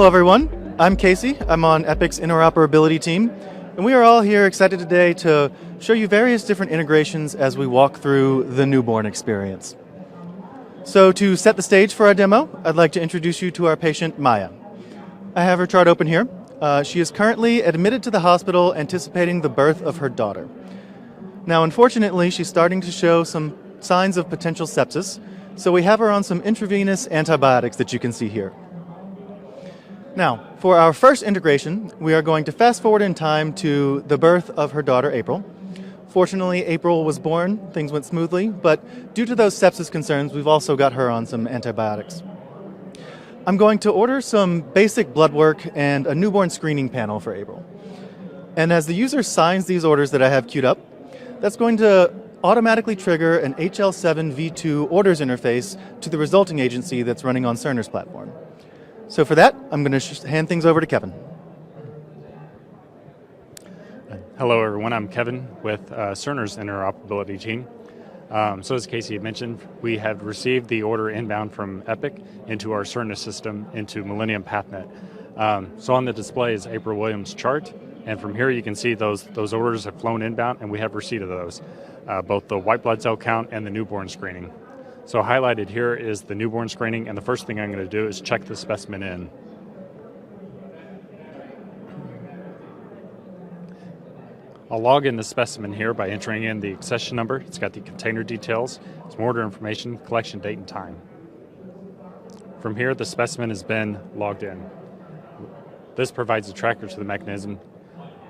Hello everyone, I'm Casey. I'm on Epic's Interoperability team, and we are all here excited today to show you various different integrations as we walk through the newborn experience. So to set the stage for our demo, I'd like to introduce you to our patient, Maya. I have her chart open here. She is currently admitted to the hospital anticipating the birth of her daughter. Now, unfortunately, she's starting to show some signs of potential sepsis, so we have her on some intravenous antibiotics that you can see here. Now, for our first integration, we are going to fast forward in time to the birth of her daughter, April. Fortunately, April was born, things went smoothly, but due to those sepsis concerns, we've also got her on some antibiotics. I'm going to order some basic blood work and a newborn screening panel for April. And as the user signs these orders that I have queued up, that's going to automatically trigger an HL7 V2 orders interface to the resulting agency that's running on Cerner's platform. So for that, I'm going to hand things over to Kevin. Hello everyone, I'm Kevin with Cerner's Interoperability team. So as Casey had mentioned, we have received the order inbound from Epic into our Cerner system into Millennium PathNet. So on the display is April Williams' chart, and from here you can see those orders have flown inbound, and we have receipt of those, both the white blood cell count and the newborn screening. So highlighted here is the newborn screening, and the first thing I'm going to do is check the specimen in. I'll log in the specimen here by entering in the accession number. It's got the container details, some order information, collection date and time. From here, the specimen has been logged in. This provides a tracker to the mechanism,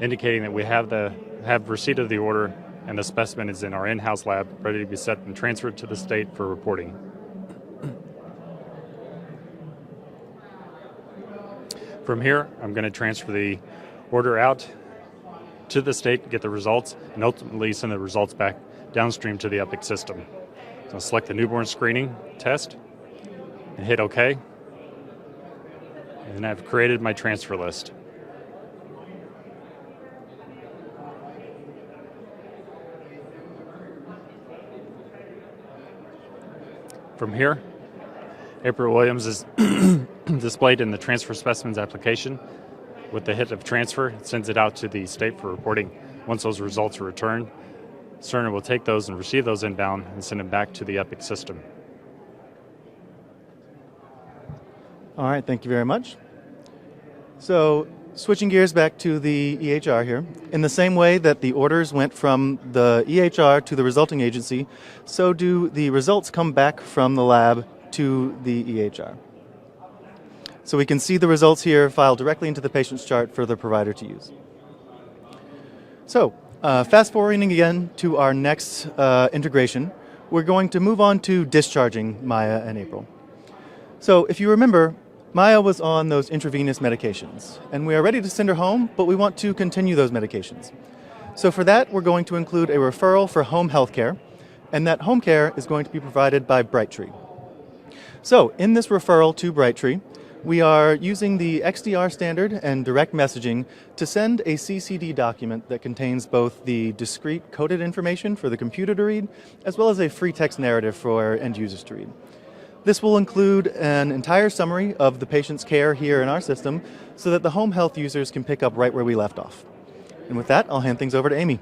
indicating that we have receipt of the order, and the specimen is in our in-house lab, ready to be set and transferred to the state for reporting. From here, I'm going to transfer the order out to the state, get the results, and ultimately send the results back downstream to the Epic system. So I'll select the newborn screening test and hit OK. And then I've created my transfer list. From here, April Williams is displayed in the transfer specimens application. With the hit of transfer, it sends it out to the state for reporting. Once those results are returned, Cerner will take those and receive those inbound and send them back to the Epic system. All right, thank you very much. So switching gears back to the EHR here, in the same way that the orders went from the EHR to the resulting agency, so do the results come back from the lab to the EHR. So we can see the results here filed directly into the patient's chart for the provider to use. So fast forwarding again to our next integration, we're going to move on to discharging Maya and April. So if you remember, Maya was on those intravenous medications, and we are ready to send her home, but we want to continue those medications. So for that, we're going to include a referral for home health care, and that home care is going to be provided by Brightree. So in this referral to Brightree, we are using the XDR standard and direct messaging to send a CCD document that contains both the discrete coded information for the computer to read, as well as a free text narrative for end users to read. This will include an entire summary of the patient's care here in our system so that the home health users can pick up right where we left off. And with that, I'll hand things over to Amy.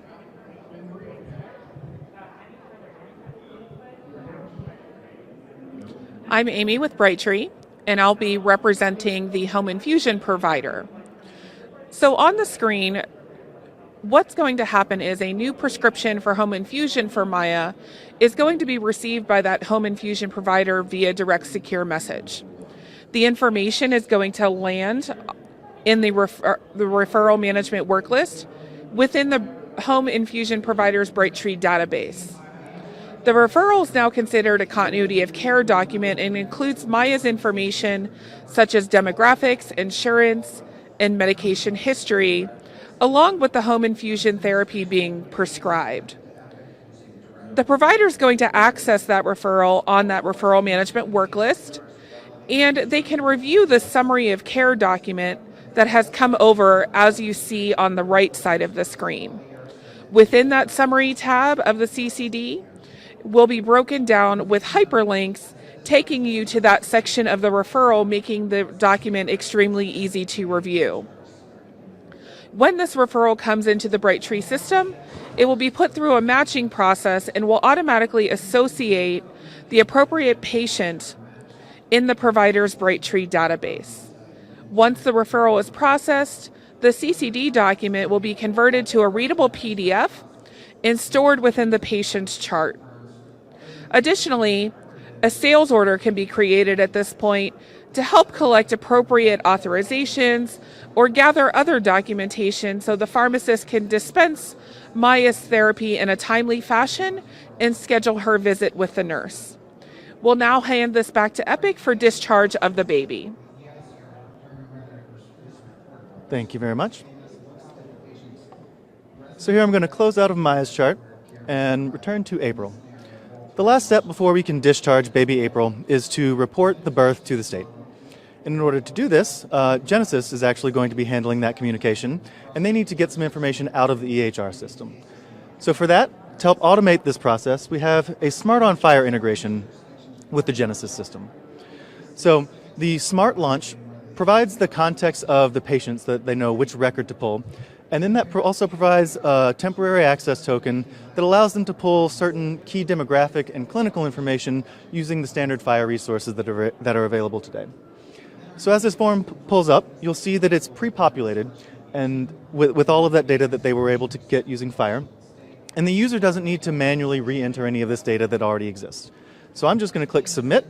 I'm Amy with Brightree, and I'll be representing the home infusion provider. So on the screen, what's going to happen is a new prescription for home infusion for Maya is going to be received by that home infusion provider via direct secure message. The information is going to land in the referral management work list within the home infusion provider's Brightree database. The referral is now considered a continuity of care document and includes Maya's information such as demographics, insurance, and medication history, along with the home infusion therapy being prescribed. The provider is going to access that referral on that referral management work list, and they can review the summary of care document that has come over as you see on the right side of the screen. Within that summary tab of the CCD will be broken down with hyperlinks taking you to that section of the referral, making the document extremely easy to review. When this referral comes into the Brightree system, it will be put through a matching process and will automatically associate the appropriate patient in the provider's Brightree database. Once the referral is processed, the CCD document will be converted to a readable PDF and stored within the patient's chart. Additionally, a sales order can be created at this point to help collect appropriate authorizations or gather other documentation so the pharmacist can dispense MIAS therapy in a timely fashion and schedule her visit with the nurse. We'll now hand this back to Epic for discharge of the baby. Thank you very much. So here I'm going to close out of Maya's chart and return to April. The last step before we can discharge baby April is to report the birth to the state. And in order to do this, Genesis is actually going to be handling that communication, and they need to get some information out of the EHR system. So for that, to help automate this process, we have a Smart on Fire integration with the Genesis system. So the Smart Launch provides the context of the patients so that they know which record to pull. And then that also provides a temporary access token that allows them to pull certain key demographic and clinical information using the standard FHIR resources that are available today. So as this form pulls up, you'll see that it's pre-populated and with all of that data that they were able to get using FHIR. And the user doesn't need to manually re-enter any of this data that already exists. So I'm just going to click Submit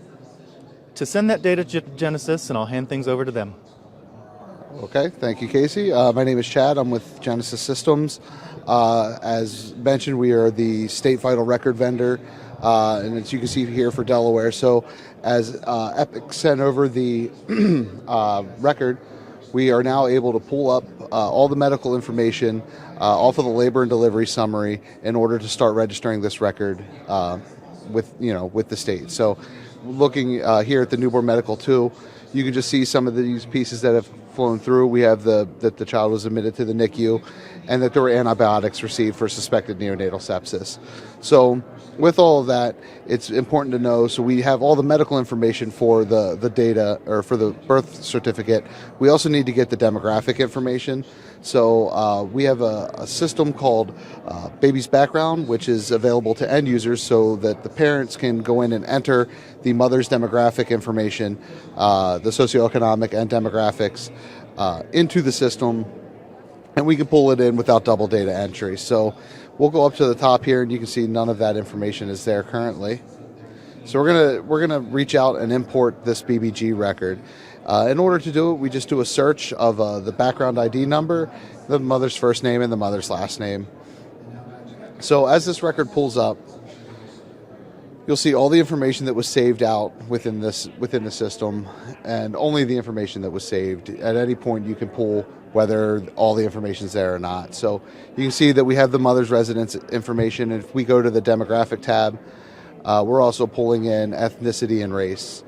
to send that data to Genesis, and I'll hand things over to them. Okay, thank you, Casey. My name is Chad. I'm with Genesis Systems. As mentioned, we are the state vital record vendor, and as you can see here for Delaware. So as Epic sent over the record, we are now able to pull up all the medical information off of the labor and delivery summary in order to start registering this record with the state. So looking here at the newborn medical 2, you can just see some of these pieces that have flown through. We have that the child was admitted to the NICU and that there were antibiotics received for suspected neonatal sepsis. So with all of that, it's important to know, so we have all the medical information for the data, or for the birth certificate. We also need to get the demographic information. So we have a system called Baby's Background, which is available to end users so that the parents can go in and enter the mother's demographic information, the socioeconomic and demographics, into the system, and we can pull it in without double data entry. So we'll go up to the top here, and you can see none of that information is there currently. So we're gonna reach out and import this BBG record. In order to do it, we just do a search of the background ID number, the mother's first name, and the mother's last name. So as this record pulls up, you'll see all the information that was saved out within the system, and only the information that was saved. At any point, you can pull whether all the information is there or not. So you can see that we have the mother's residence information, and if we go to the demographic tab, we're also pulling in ethnicity and race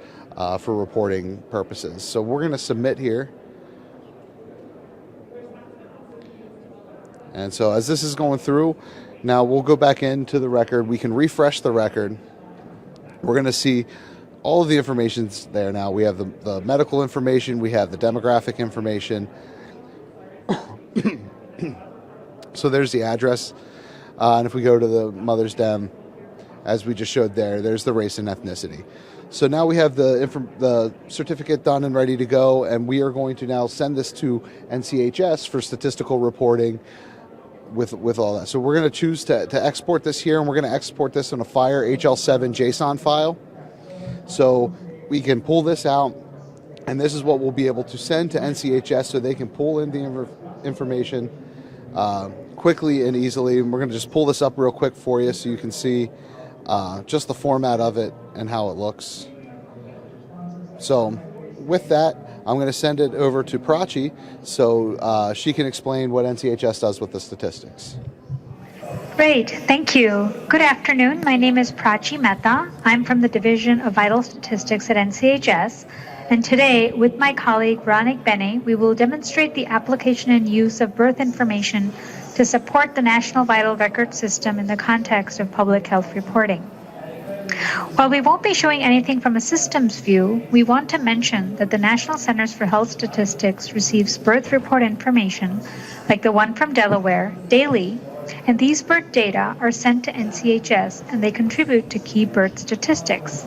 for reporting purposes. So we're going to submit here. And so as this is going through, now we'll go back into the record. We can refresh the record. We're going to see all of the information's there now. We have the medical information. We have the demographic information. So there's the address. And if we go to the mother's dem, as we just showed there, there's the race and ethnicity. So now we have the certificate done and ready to go, and we are going to now send this to NCHS for statistical reporting with all that. So we're going to choose to export this here, and we're going to export this in a FHIR HL7 JSON file. So we can pull this out, and this is what we'll be able to send to NCHS so they can pull in the information quickly and easily. And we're going to just pull this up real quick for you so you can see just the format of it and how it looks. So with that, I'm going to send it over to Prachi so she can explain what NCHS does with the statistics. Great, thank you. Good afternoon. My name is Prachi Mehta. I'm from the Division of Vital Statistics at NCHS. And today, with my colleague Ronik Bene, we will demonstrate the application and use of birth information to support the National Vital Record System in the context of public health reporting. While we won't be showing anything from a systems view, we want to mention that the National Centers for Health Statistics receives birth report information, like the one from Delaware, daily, and these birth data are sent to NCHS and they contribute to key birth statistics.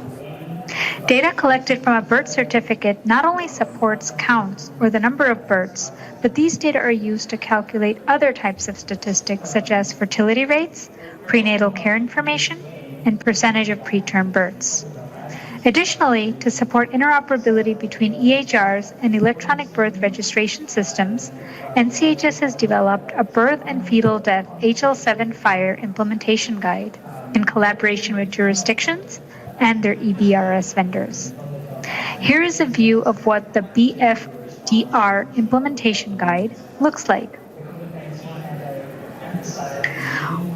Data collected from a birth certificate not only supports counts or the number of births, but these data are used to calculate other types of statistics such as fertility rates, prenatal care information, and percentage of preterm births. Additionally, to support interoperability between EHRs and electronic birth registration systems, NCHS has developed a birth and fetal death HL7 FHIR implementation guide in collaboration with jurisdictions and their EBRS vendors. Here is a view of what the BFDR implementation guide looks like.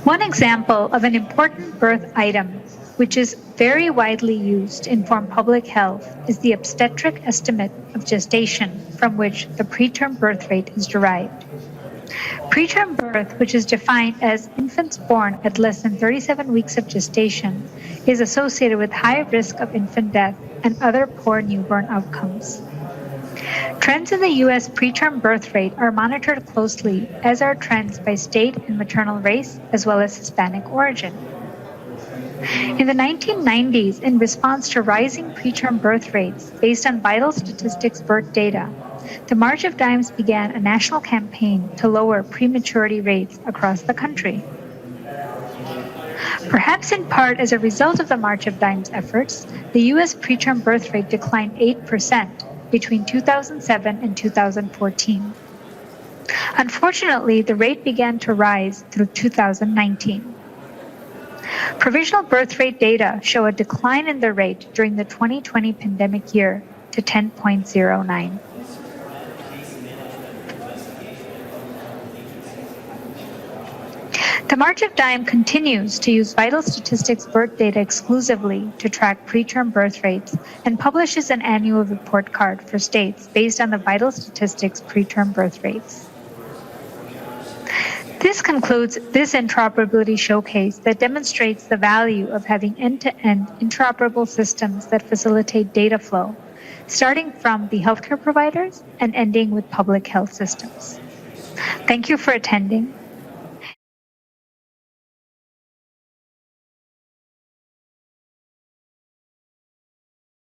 One example of an important birth item, which is very widely used to inform public health, is the obstetric estimate of gestation from which the preterm birth rate is derived. Preterm birth, which is defined as infants born at less than 37 weeks of gestation, is associated with high risk of infant death and other poor newborn outcomes. Trends in the U.S. preterm birth rate are monitored closely, as are trends by state and maternal race, as well as Hispanic origin. In the 1990s, in response to rising preterm birth rates based on vital statistics birth data, the March of Dimes began a national campaign to lower prematurity rates across the country. Perhaps in part as a result of the March of Dimes efforts, the U.S. preterm birth rate declined 8% between 2007 and 2014. Unfortunately, the rate began to rise through 2019. Provisional birth rate data show a decline in the rate during the 2020 pandemic year to 10.09. The March of Dime continues to use vital statistics birth data exclusively to track preterm birth rates and publishes an annual report card for states based on the vital statistics preterm birth rates. This concludes this interoperability showcase that demonstrates the value of having end-to-end interoperable systems that facilitate data flow, starting from the healthcare providers and ending with public health systems. Thank you for attending.